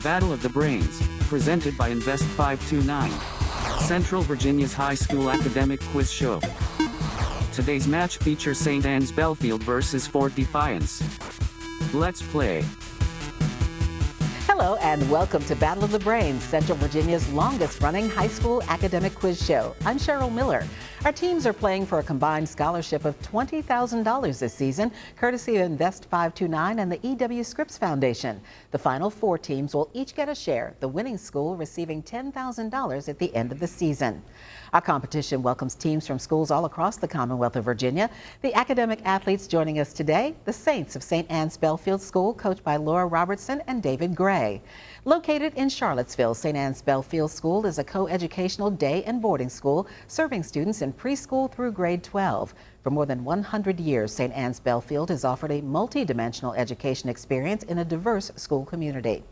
Battle of the Brains, presented by Invest 529. Central Virginia's high school academic quiz show. Today's match features St. Anne's Belfield versus Fort Defiance. Let's play. Hello and welcome to Battle of the Brains, Central Virginia's longest-running high school academic quiz show. I'm Cheryl Miller. Our teams are playing for a combined scholarship of $20,000 this season, courtesy of Invest 529 and the E.W. Scripps Foundation. The final four teams will each get a share, the winning school receiving $10,000 at the end of the season. Our competition welcomes teams from schools all across the Commonwealth of Virginia. The academic athletes joining us today, the Saints of St. Anne's Belfield School, coached by Laura Robertson and David Gray. Located in Charlottesville, St. Anne's Belfield School is a co-educational day and boarding school serving students in preschool through grade 12. For more than 100 years, St. Anne's Belfield has offered a multi-dimensional education experience in a diverse school community.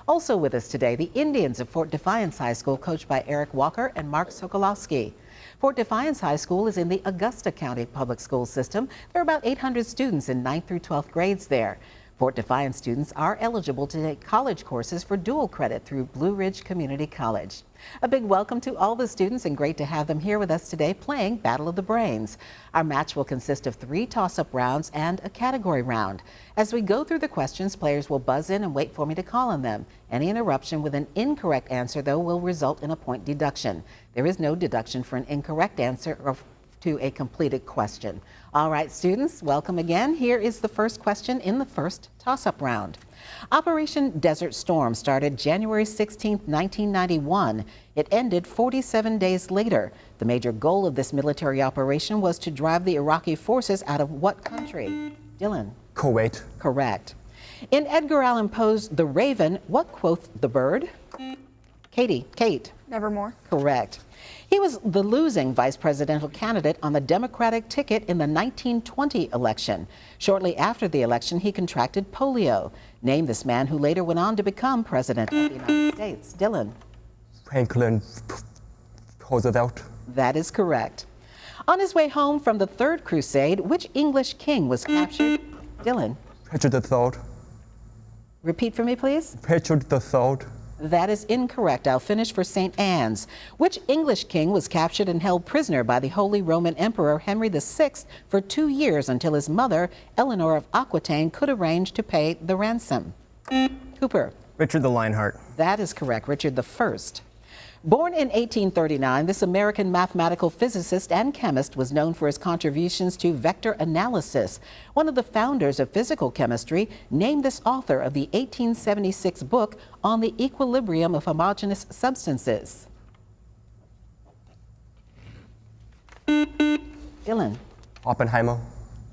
Also with us today, the Indians of Fort Defiance High School, coached by Eric Walker and Mark Sokolowski. Fort Defiance High School is in the Augusta County Public School System. There are about 800 students in 9th through 12th grades there. Fort Defiance students are eligible to take college courses for dual credit through Blue Ridge Community College. A big welcome to all the students and great to have them here with us today playing Battle of the Brains. Our match will consist of 3 toss-up rounds and a category round. As we go through the questions, players will buzz in and wait for me to call on them. Any interruption with an incorrect answer, though, will result in a point deduction. There is no deduction for an incorrect answer or to a completed question. All right, students, welcome again. Here is the first question in the first toss-up round. Operation Desert Storm started January 16, 1991. It ended 47 days later. The major goal of this military operation was to drive the Iraqi forces out of what country? Dylan? Kuwait. Correct. In Edgar Allan Poe's The Raven, what quoth the bird? Kate. Nevermore. Correct. He was the losing vice presidential candidate on the Democratic ticket in the 1920 election. Shortly after the election, he contracted polio. Name this man who later went on to become president of the United States. Dylan? Franklin Roosevelt. That is correct. On his way home from the Third Crusade, which English king was captured? Dylan? Richard III. Repeat for me, please. Richard III. That is incorrect. I'll finish for St. Anne's. Which English king was captured and held prisoner by the Holy Roman Emperor Henry VI for 2 years until his mother, Eleanor of Aquitaine, could arrange to pay the ransom? Cooper? Richard the Lionheart. That is correct. Richard I. Born in 1839, this American mathematical physicist and chemist was known for his contributions to vector analysis. One of the founders of physical chemistry named this author of the 1876 book On the Equilibrium of Homogeneous Substances. Dylan? Oppenheimer.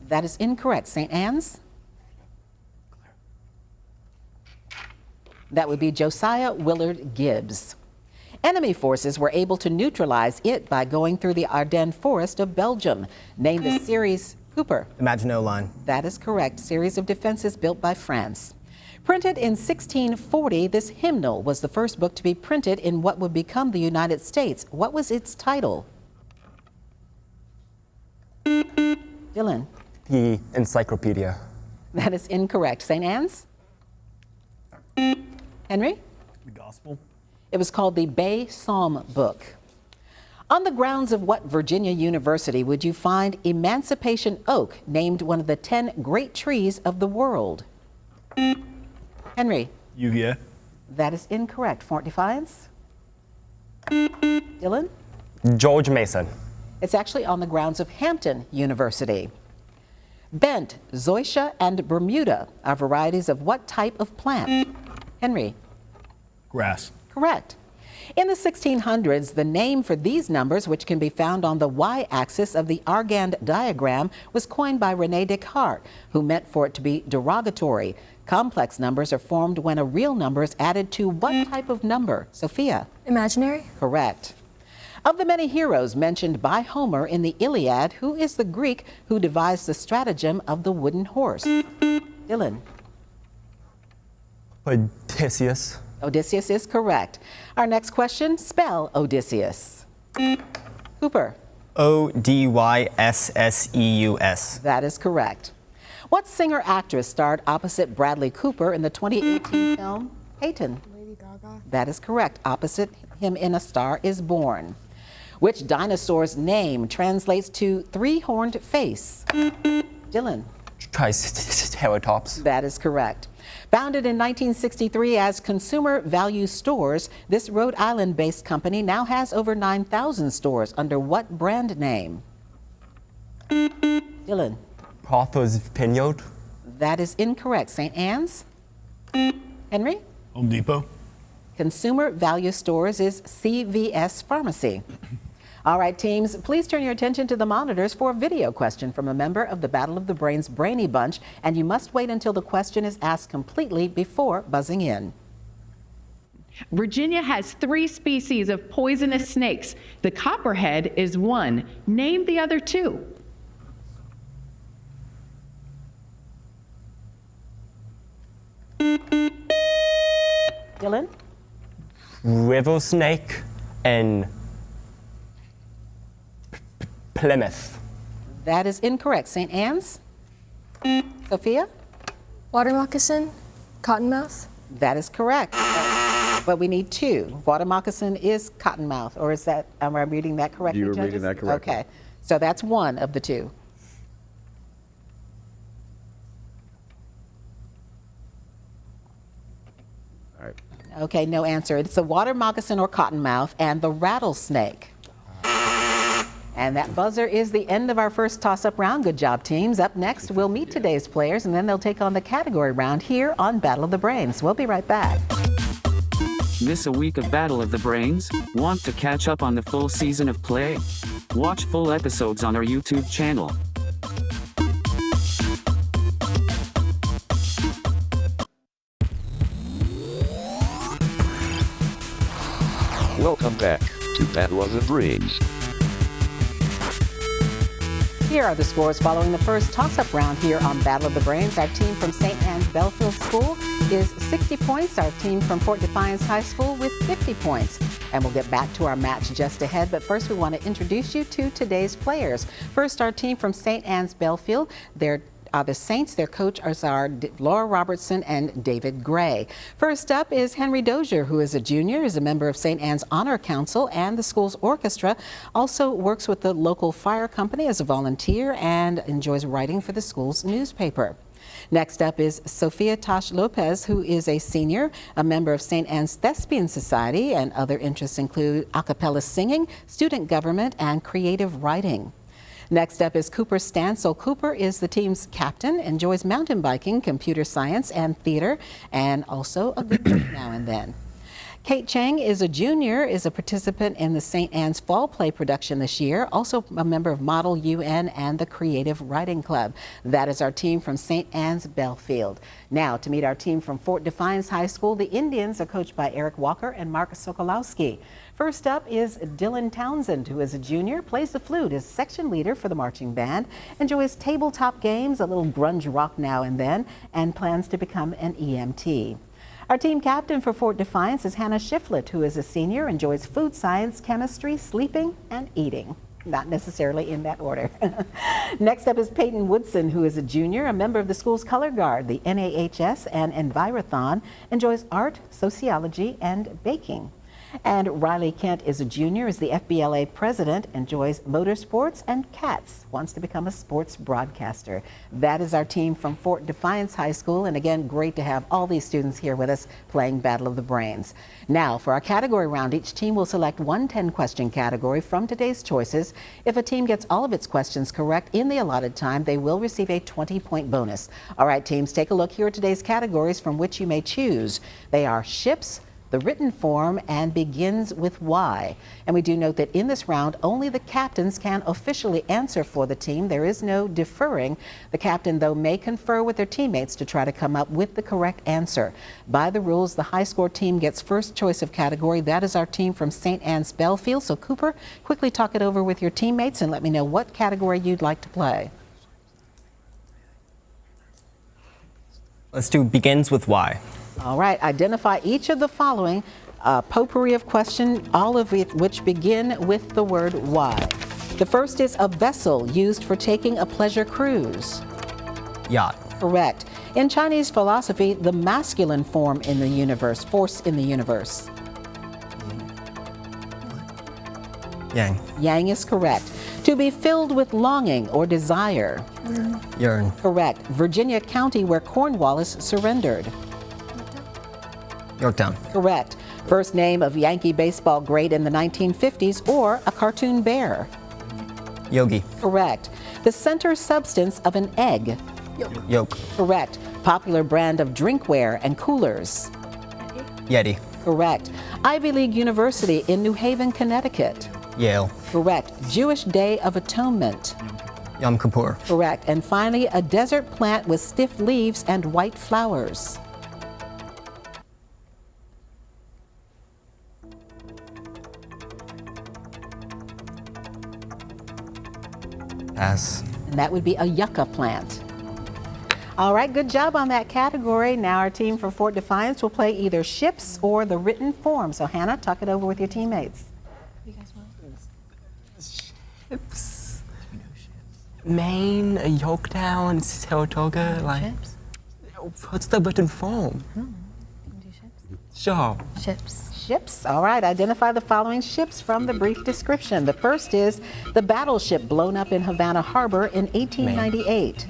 That is incorrect. St. Anne's? That would be Josiah Willard Gibbs. Enemy forces were able to neutralize it by going through the Ardennes forest of Belgium. Name the series. Cooper? Maginot Line. That is correct. Series of defenses built by France. Printed in 1640, this hymnal was the first book to be printed in what would become the United States. What was its title? Dylan? The Encyclopedia. That is incorrect. St. Anne's? Henry? The Gospel. It was called the Bay Psalm Book. On the grounds of what Virginia University would you find Emancipation Oak, named one of the 10 great trees of the world? Henry? UVA. That is incorrect. Fort Defiance? Dylan? George Mason. It's actually on the grounds of Hampton University. Bent, zoysia, and Bermuda are varieties of what type of plant? Henry? Grass. Correct. In the 1600s, the name for these numbers, which can be found on the y-axis of the Argand diagram, was coined by René Descartes, who meant for it to be derogatory. Complex numbers are formed when a real number is added to what type of number? Sophia? Imaginary. Correct. Of the many heroes mentioned by Homer in the Iliad, who is the Greek who devised the stratagem of the wooden horse? Dylan? Odysseus. Odysseus is correct. Our next question, spell Odysseus. Cooper? Odysseus. That is correct. What singer-actress starred opposite Bradley Cooper in the 2018 film Peyton? That is correct. Opposite him in A Star is Born. Which dinosaur's name translates to three-horned face? Dylan. Triceratops. That is correct. Founded in 1963 as Consumer Value Stores, this Rhode Island-based company now has over 9,000 stores. Under what brand name? Dylan. Arthur's Vineyard. That is incorrect. St. Anne's? Henry? Home Depot. Consumer Value Stores is CVS Pharmacy. All right, teams, please turn your attention to the monitors for a video question from a member of the Battle of the Brains Brainy Bunch, and you must wait until the question is asked completely before buzzing in. Virginia has 3 species of poisonous snakes. The copperhead is one. Name the other 2. Dylan? River snake and Plymouth. That is incorrect. St. Anne's? Sophia? Water moccasin, cottonmouth. That is correct. But we need 2. Water moccasin is cottonmouth, or is that, am I reading that correctly, You're judges? reading that correctly. Okay, so that's one of the 2. All right. Okay, no answer. It's the water moccasin or cottonmouth and the rattlesnake. And that buzzer is the end of our first toss-up round. Good job, teams. Up next, we'll meet today's players, and then they'll take on the category round here on Battle of the Brains. We'll be right back. Miss a week of Battle of the Brains? Want to catch up on the full season of play? Watch full episodes on our YouTube channel. Welcome back to Battle of the Brains. Here are the scores following the first toss-up round here on Battle of the Brains. Our team from St. Anne's Belfield School is 60 points. Our team from Fort Defiance High School with 50 points. And we'll get back to our match just ahead, but first we want to introduce you to today's players. First, our team from St. Anne's Belfield. They're the Saints. Their coach is Laura Robertson and David Gray. First up is Henry Dozier, who is a junior, is a member of St. Anne's Honor Council and the school's orchestra, also works with the local fire company as a volunteer and enjoys writing for the school's newspaper. Next up is Sophia Tosh Lopez, who is a senior, a member of St. Anne's Thespian Society, and other interests include a cappella singing, student government, and creative writing. Next up is Cooper Stansel. Cooper is the team's captain, enjoys mountain biking, computer science, and theater, and also a good drink now and then. Kate Chang is a junior, is a participant in the St. Anne's Fall Play production this year, also a member of Model UN and the Creative Writing Club. That is our team from St. Anne's Belfield. Now, to meet our team from Fort Defiance High School, the Indians are coached by Eric Walker and Mark Sokolowski. First up is Dylan Townsend, who is a junior, plays the flute, is section leader for the marching band, enjoys tabletop games, a little grunge rock now and then, and plans to become an EMT. Our team captain for Fort Defiance is Hannah Shiflett, who is a senior, enjoys food science, chemistry, sleeping, and eating. Not necessarily in that order. Next up is Peyton Woodson, who is a junior, a member of the school's color guard, the NAHS and Envirothon, enjoys art, sociology, and baking. And Riley Kent is a junior, is the FBLA president, enjoys motorsports and cats, wants to become a sports broadcaster. That is our team from Fort Defiance High School, and again, great to have all these students here with us playing Battle of the Brains. Now, for our category round, each team will select one 10-question category from today's choices. If a team gets all of its questions correct in the allotted time, they will receive a 20-point bonus. All right, teams, take a look. Here are today's categories from which you may choose. They are ships, the written form, and begins with Y. And we do note that in this round, only the captains can officially answer for the team. There is no deferring. The captain, though, may confer with their teammates to try to come up with the correct answer. By the rules, the high score team gets first choice of category. That is our team from St. Anne's Belfield. So Cooper, quickly talk it over with your teammates and let me know what category you'd like to play. Let's do begins with Y. All right, identify each of the following potpourri of question, all of which begin with the word Y. The first is a vessel used for taking a pleasure cruise. Yacht. Correct. In Chinese philosophy, the masculine form in the universe, force in the universe. Yang. Yang is correct. To be filled with longing or desire. Yearn. Correct. Virginia County where Cornwallis surrendered. Yorktown. Correct. First name of Yankee baseball great in the 1950s or a cartoon bear. Yogi. Correct. The center substance of an egg. Yolk. Correct. Popular brand of drinkware and coolers. Yeti. Correct. Ivy League University in New Haven, Connecticut. Yale. Correct. Jewish Day of Atonement. Yom Kippur. Correct. And finally, a desert plant with stiff leaves and white flowers. Pass. And that would be a yucca plant. All right, good job on that category. Now our team from Fort Defiance will play either ships or the written form. So Hannah, talk it over with your teammates. Ships. Maine, Yorktown, Saratoga, like. Ships? What's the written form? Sure. Ships. Ships. All right, identify the following ships from the brief description. The first is the battleship blown up in Havana Harbor in 1898.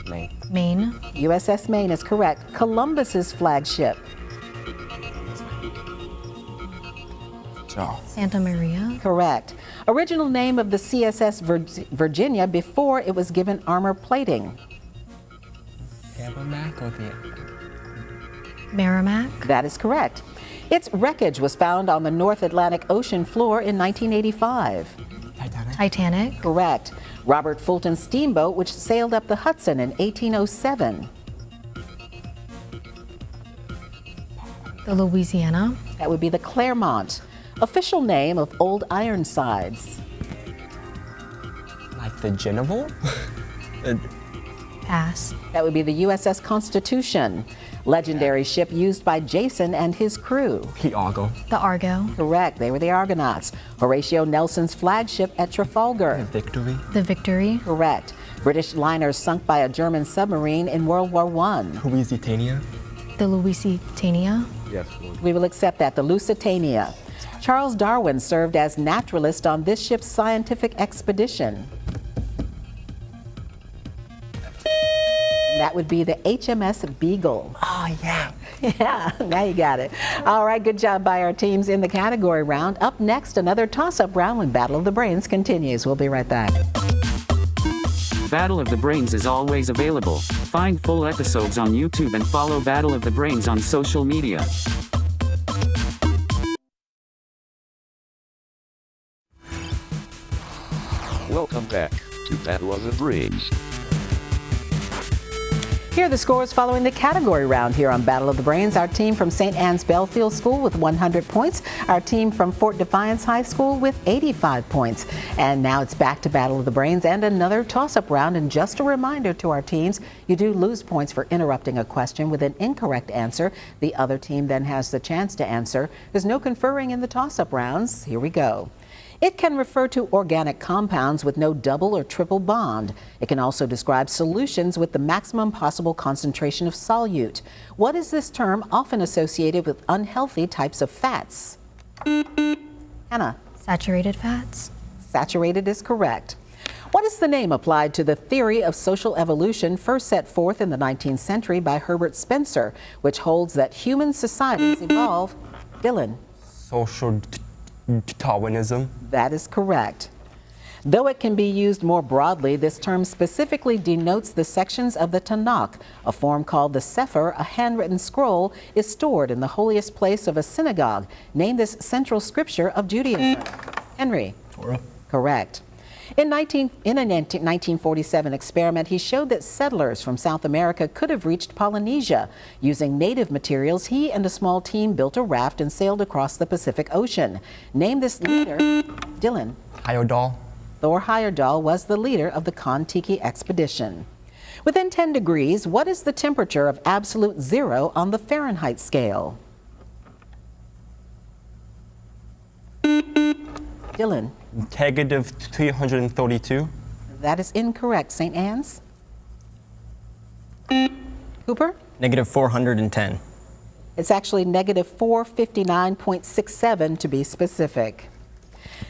Maine. Maine. USS Maine is correct. Columbus's flagship. Sure. Santa Maria. Correct. Original name of the CSS Virginia before it was given armor plating. Merrimack or the. Merrimack. That is correct. Its wreckage was found on the North Atlantic Ocean floor in 1985. Titanic. Titanic. Correct. Robert Fulton's steamboat, which sailed up the Hudson in 1807. The Louisiana. That would be the Clermont. Official name of Old Ironsides. Like the general? Pass. That would be the USS Constitution. Legendary ship used by Jason and his crew. The Argo. The Argo. Correct. They were the Argonauts. Horatio Nelson's flagship at Trafalgar. Victory. The Victory. Correct. British liner sunk by a German submarine in World War I. Lusitania. The Lusitania. Yes, Lord. We will accept that. The Lusitania. Charles Darwin served as naturalist on this ship's scientific expedition. And that would be the HMS Beagle. Oh, yeah. Yeah, now you got it. All right, good job by our teams in the category round. Up next, another toss-up round when Battle of the Brains continues. We'll be right back. Battle of the Brains is always available. Find full episodes on YouTube and follow Battle of the Brains on social media. Welcome back to Battle of the Brains. Here are the scores following the category round here on Battle of the Brains. Our team from St. Anne's Belfield School with 100 points. Our team from Fort Defiance High School with 85 points. And now it's back to Battle of the Brains and another toss-up round. And just a reminder to our teams, you do lose points for interrupting a question with an incorrect answer. The other team then has the chance to answer. There's no conferring in the toss-up rounds. Here we go. It can refer to organic compounds with no double or triple bond. It can also describe solutions with the maximum possible concentration of solute. What is this term often associated with unhealthy types of fats? Hannah. Saturated fats. Saturated is correct. What is the name applied to the theory of social evolution first set forth in the 19th century by Herbert Spencer, which holds that human societies evolve? Dylan. Social Darwinism. That is correct. Though it can be used more broadly, this term specifically denotes the sections of the Tanakh. A form called the Sefer, a handwritten scroll, is stored in the holiest place of a synagogue. Name this central scripture of Judaism. Henry. Torah. Correct. In a 1947 experiment, he showed that settlers from South America could have reached Polynesia. Using native materials, he and a small team built a raft and sailed across the Pacific Ocean. Name this leader. Dylan. Heyerdahl. Thor Heyerdahl was the leader of the Kon-Tiki expedition. Within 10 degrees, what is the temperature of absolute zero on the Fahrenheit scale? Dylan. Negative 332. That is incorrect. St. Anne's? Cooper? Negative 410. It's actually negative 459.67 to be specific.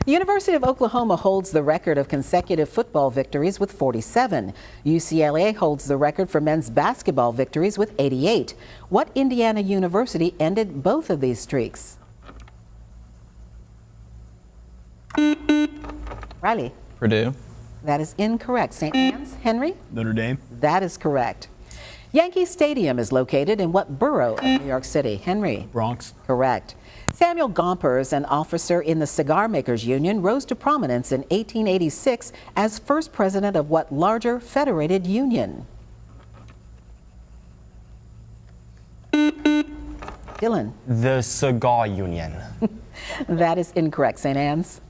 The University of Oklahoma holds the record of consecutive football victories with 47. UCLA holds the record for men's basketball victories with 88. What Indiana university ended both of these streaks? Riley. Purdue. That is incorrect. St. Anne's. Henry. Notre Dame. That is correct. Yankee Stadium is located in what borough of New York City? Henry. Bronx. Correct. Samuel Gompers, an officer in the Cigar Makers Union, rose to prominence in 1886 as first president of what larger federated union? Dylan. The Cigar Union. That is incorrect. St. Anne's.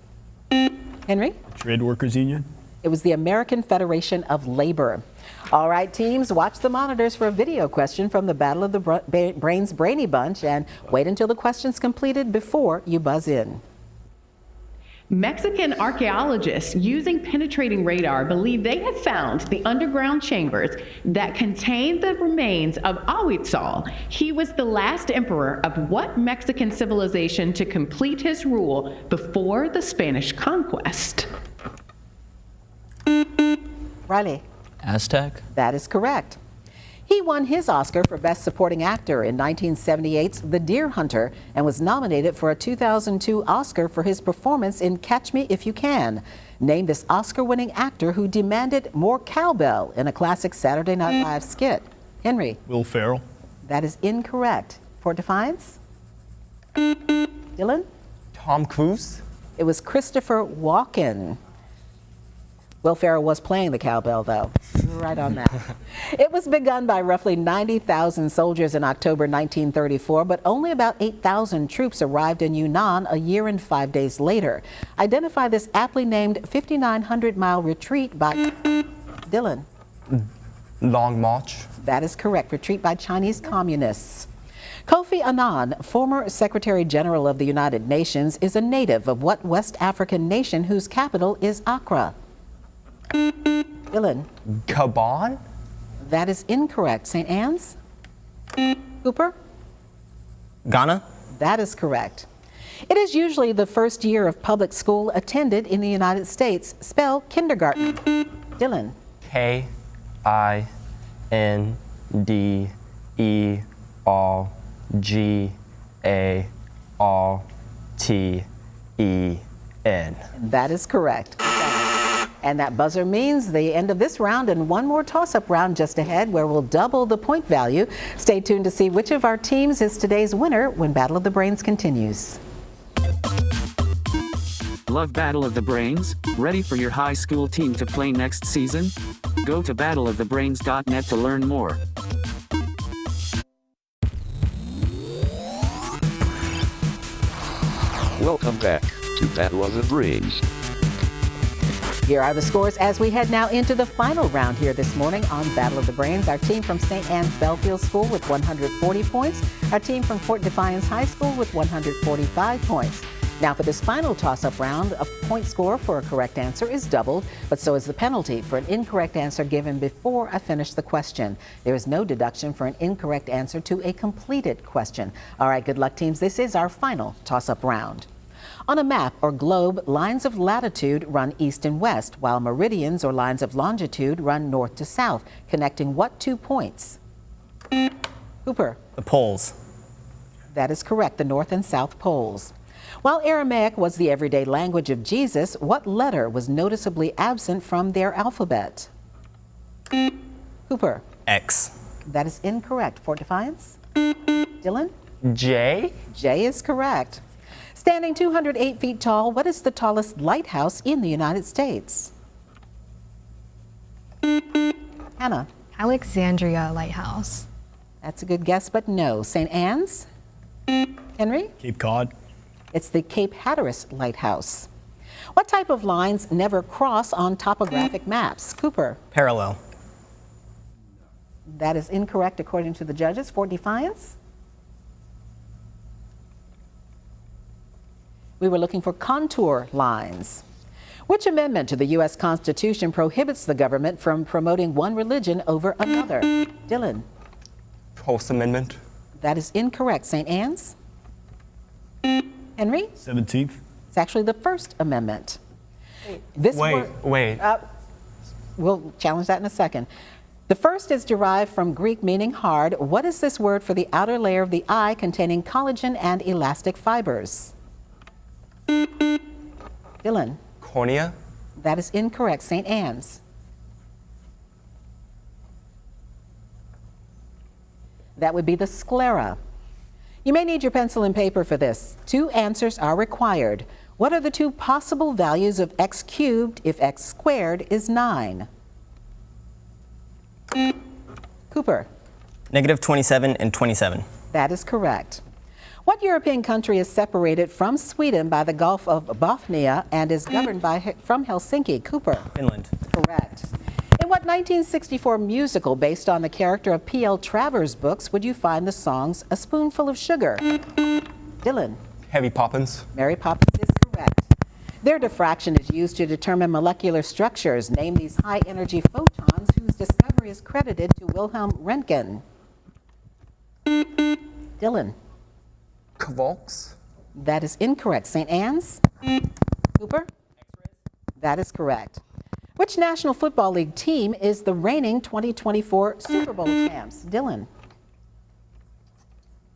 Henry. Trade Workers Union. It was the American Federation of Labor. All right, teams, watch the monitors for a video question from the Battle of the Brains Brainy Bunch and wait until the question's completed before you buzz in. Mexican archaeologists using penetrating radar believe they have found the underground chambers that contain the remains of Ahuitzal. He was the last emperor of what Mexican civilization to complete his rule before the Spanish conquest? Riley. Aztec. That is correct. He won his Oscar for Best Supporting Actor in 1978's The Deer Hunter and was nominated for a 2002 Oscar for his performance in Catch Me If You Can. Name this Oscar-winning actor who demanded more cowbell in a classic Saturday Night Live skit. Henry. Will Ferrell. That is incorrect. Fort Defiance. Dylan. Tom Cruise. It was Christopher Walken. Will Ferrell was playing the cowbell, though. Right on that. It was begun by roughly 90,000 soldiers in October 1934, but only about 8,000 troops arrived in Yunnan a year and 5 days later. Identify this aptly named 5,900-mile retreat by Dylan. Long March. That is correct. Retreat by Chinese communists. Kofi Annan, former Secretary General of the United Nations, is a native of what West African nation whose capital is Accra? Dylan. Gabon. That is incorrect. St. Anne's. Cooper. Ghana. That is correct. It is usually the first year of public school attended in the United States. Spell kindergarten. Dylan. Kindergarten. That is correct. And that buzzer means the end of this round and one more toss-up round just ahead where we'll double the point value. Stay tuned to see which of our teams is today's winner when Battle of the Brains continues. Love Battle of the Brains? Ready for your high school team to play next season? Go to battleofthebrains.net to learn more. Welcome back to Battle of the Brains. Here are the scores as we head now into the final round here this morning on Battle of the Brains. Our team from St. Anne's Belfield School with 140 points. Our team from Fort Defiance High School with 145 points. Now for this final toss-up round, a point score for a correct answer is doubled, but so is the penalty for an incorrect answer given before I finish the question. There is no deduction for an incorrect answer to a completed question. All right, good luck, teams. This is our final toss-up round. On a map or globe, lines of latitude run east and west, while meridians or lines of longitude run north to south, connecting what two points? Cooper. The poles. That is correct, the north and south poles. While Aramaic was the everyday language of Jesus, what letter was noticeably absent from their alphabet? Cooper. X. That is incorrect. Fort Defiance. Dylan. J. J is correct. Standing 208 feet tall, what is the tallest lighthouse in the United States? Hannah. Alexandria Lighthouse. That's a good guess, but no. St. Anne's? Henry? Cape Cod. It's the Cape Hatteras Lighthouse. What type of lines never cross on topographic maps? Cooper? Parallel. That is incorrect according to the judges. Fort Defiance? We were looking for contour lines. Which amendment to the U.S. Constitution prohibits the government from promoting one religion over another? Dylan. Post Amendment. That is incorrect. St. Anne's? Henry? 17th. It's actually the First Amendment. This Wait. We'll challenge that in a second. The first is derived from Greek meaning hard. What is this word for the outer layer of the eye containing collagen and elastic fibers? Dylan. Cornea. That is incorrect. St. Anne's. That would be the sclera. You may need your pencil and paper for this. 2 answers are required. What are the 2 possible values of x cubed if x squared is 9? Cooper. -27 and 27. That is correct. What European country is separated from Sweden by the Gulf of Bothnia and is governed from Helsinki? Cooper. Finland. Correct. In what 1964 musical based on the character of P.L. Travers' books would you find the songs A Spoonful of Sugar? Dylan. Heavy Poppins. Mary Poppins is correct. Their diffraction is used to determine molecular structures. Name these high-energy photons whose discovery is credited to Wilhelm Röntgen. Dylan. Quarks. That is incorrect. St. Anne's? Cooper? That is correct. Which National Football League team is the reigning 2024 Super Bowl champs? Dylan.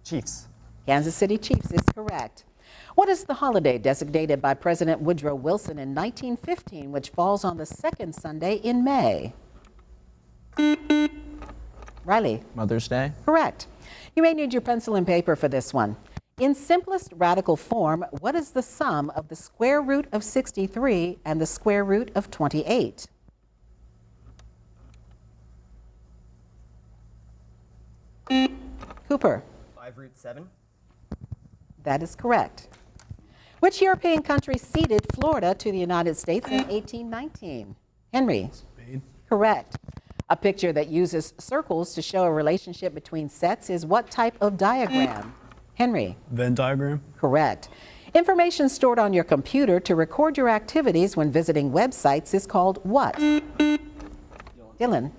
Chiefs. Kansas City Chiefs is correct. What is the holiday designated by President Woodrow Wilson in 1915, which falls on the second Sunday in May? Riley. Mother's Day. Correct. You may need your pencil and paper for this one. In simplest radical form, what is the sum of the square root of 63 and the square root of 28? Cooper. 5√7. That is correct. Which European country ceded Florida to the United States in 1819? Henry. Spain. Correct. A picture that uses circles to show a relationship between sets is what type of diagram? Henry. Venn diagram. Correct. Information stored on your computer to record your activities when visiting websites is called what? Dylan.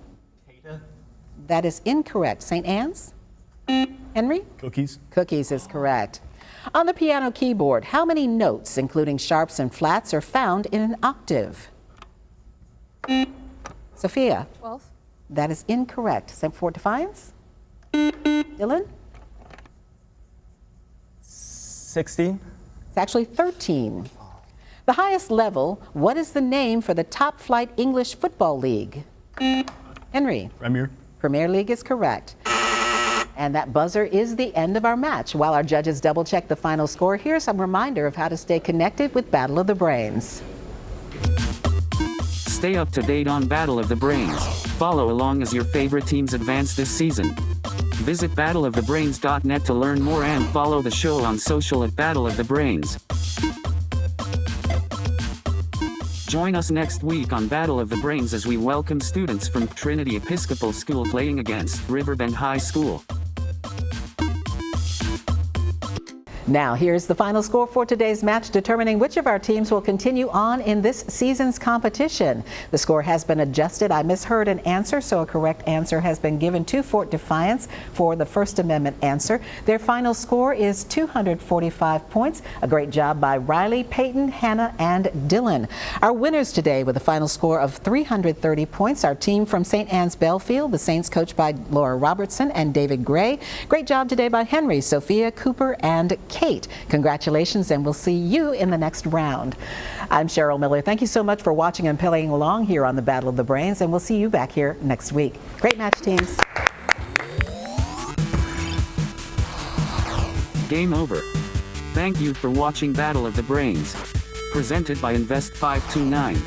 Data. That is incorrect. St. Anne's? Henry? Cookies. Cookies is correct. On the piano keyboard, how many notes, including sharps and flats, are found in an octave? Sophia? 12. That is incorrect. Fort Defiance? Dylan? 16. It's actually 13. The highest level, what is the name for the top flight English football league? Henry? Premier League is correct. And that buzzer is the end of our match. While our judges double check the final score, here's some reminder of how to stay connected with Battle of the Brains. Stay up to date on Battle of the Brains. Follow along as your favorite teams advance this season. Visit battleofthebrains.net to learn more and follow the show on social at Battle of the Brains. Join us next week on Battle of the Brains as we welcome students from Trinity Episcopal School playing against Riverbend High School. Now, here's the final score for today's match, determining which of our teams will continue on in this season's competition. The score has been adjusted. I misheard an answer, so a correct answer has been given to Fort Defiance for the First Amendment answer. Their final score is 245 points. A great job by Riley, Peyton, Hannah, and Dylan. Our winners today with a final score of 330 points. Our team from St. Anne's Belfield, the Saints coached by Laura Robertson and David Gray. Great job today by Henry, Sophia, Cooper, and Kate. Congratulations, and we'll see you in the next round. I'm Cheryl Miller. Thank you so much for watching and playing along here on the Battle of the Brains, and we'll see you back here next week. Great match, teams. Game over. Thank you for watching Battle of the Brains. Presented by Invest 529.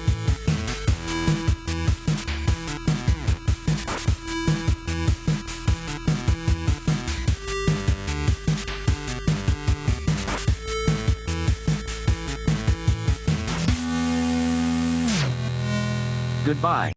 Goodbye.